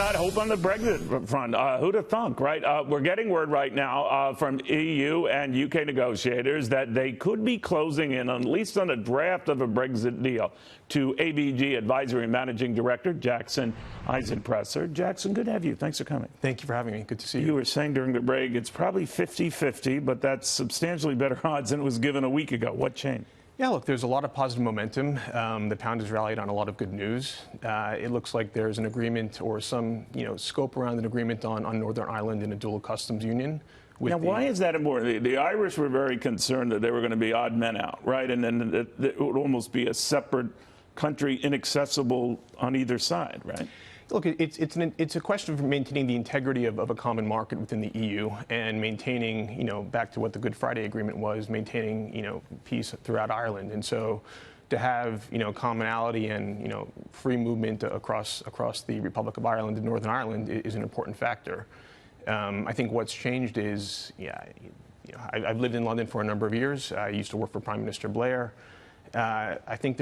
not hope on the Brexit front. Who'd have thunk, right? We're getting word right now from EU and UK negotiators that they could be closing in on, at least on a draft of a Brexit deal. To ABG Advisory Managing Director Jackson Eisenpresser. Jackson, good to have you. Thanks for coming. Thank you for having me. Good to see you. You were saying during the break it's probably 50-50, but that's substantially better odds than it was given a week ago. What changed? Yeah, look, there's a lot of positive momentum. The pound has rallied on a lot of good news. It looks like there's an agreement or some, scope around an agreement on Northern Ireland in a dual customs union. Now, why is that important? The Irish were very concerned that they were going to be odd men out, right? And then it would almost be a separate country, inaccessible on either side, right? Look, it's a question of maintaining the integrity of a common market within the EU and maintaining, back to what the Good Friday Agreement was, maintaining, peace throughout Ireland. And so to have, commonality and, free movement across the Republic of Ireland and Northern Ireland is an important factor. I think what's changed is, I've lived in London for a number of years. I used to work for Prime Minister Blair. I think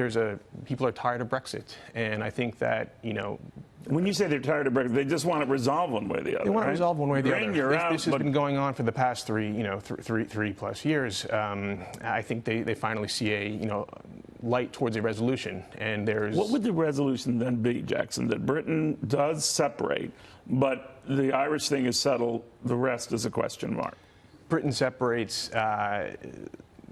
people are tired of Brexit, and I think that, when you say they're tired of Brexit, they just want to resolve one way or the other. They want to resolve one way or the other. This has been going on for the past three plus years. I think they finally see a, light towards a resolution, and there's. What would the resolution then be, Jackson? That Britain does separate, but the Irish thing is settled. The rest is a question mark. Britain separates.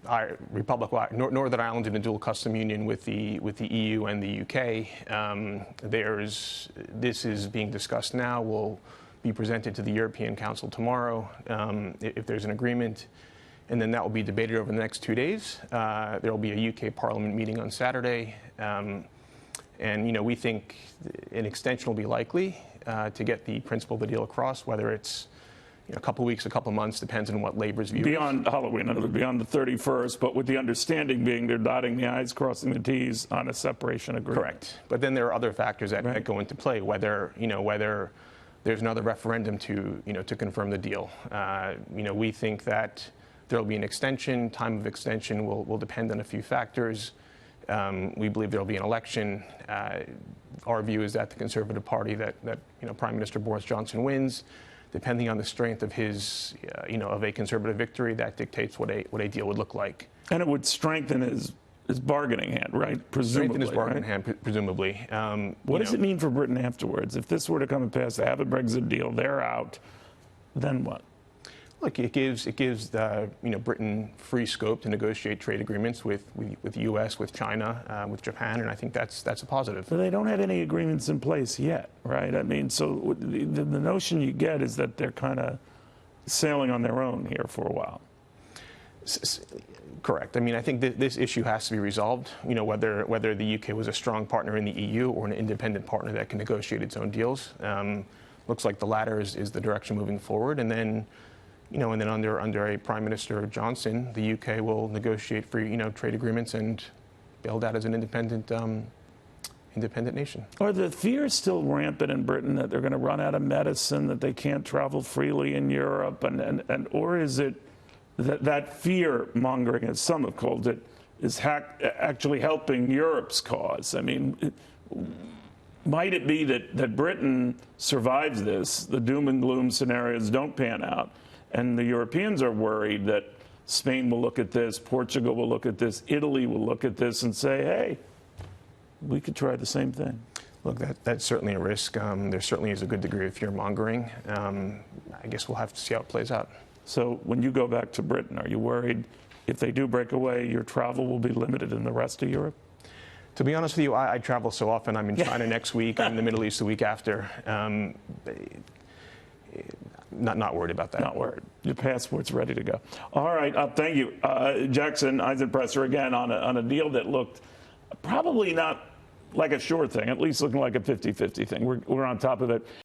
Northern Ireland in a dual custom union with the EU and the UK. This is being discussed now. Will be presented to the European Council tomorrow if there's an agreement, and then that will be debated over the next 2 days. There will be a UK Parliament meeting on Saturday, and we think an extension will be likely to get the principle of the deal across, whether it's a couple of weeks, a couple of months, depends on what Labour's view is. Beyond Halloween, beyond the 31st, but with the understanding being they're dotting the I's, crossing the T's on a separation agreement. Correct. But then there are other factors that go into play, whether there's another referendum to confirm the deal. We think that there will be an extension. Time of extension will depend on a few factors. We believe there will be an election. Our view is that the Conservative Party, that Prime Minister Boris Johnson wins. Depending on the strength of his, of a Conservative victory, that dictates what a deal would look like. And it would strengthen his bargaining hand, right? Presumably. Strengthen his bargaining hand, presumably. What does it mean for Britain afterwards? If this were to come to pass, they have a Brexit deal, they're out, then what? Look, it gives Britain free scope to negotiate trade agreements with the U.S., with China, with Japan, and I think that's a positive. But they don't have any agreements in place yet, right? I mean, so the notion you get is that they're kind of sailing on their own here for a while. Correct. I mean, I think this issue has to be resolved. Whether the UK was a strong partner in the EU or an independent partner that can negotiate its own deals. Looks like the latter is the direction moving forward, and then. And then under a Prime Minister Johnson, the UK will negotiate free, trade agreements and build out as an independent nation. Are the fears still rampant in Britain that they're going to run out of medicine, that they can't travel freely in Europe, or is it that fear mongering, as some have called it, is actually helping Europe's cause? I mean, might it be that Britain survives this, the doom and gloom scenarios don't pan out, and the Europeans are worried that Spain will look at this, Portugal will look at this, Italy will look at this and say, hey, we could try the same thing? Look, that's certainly a risk. There certainly is a good degree of fear-mongering. I guess we'll have to see how it plays out. So when you go back to Britain, are you worried if they do break away, your travel will be limited in the rest of Europe? To be honest with you, I travel so often. I'm in China next week. I'm in the Middle East the week after. Not worried about that. Not worried. Your passport's ready to go. All right. Thank you. Jackson Eisenpresser, again, on a deal that looked probably not like a sure thing, at least looking like a 50-50 thing. We're on top of it.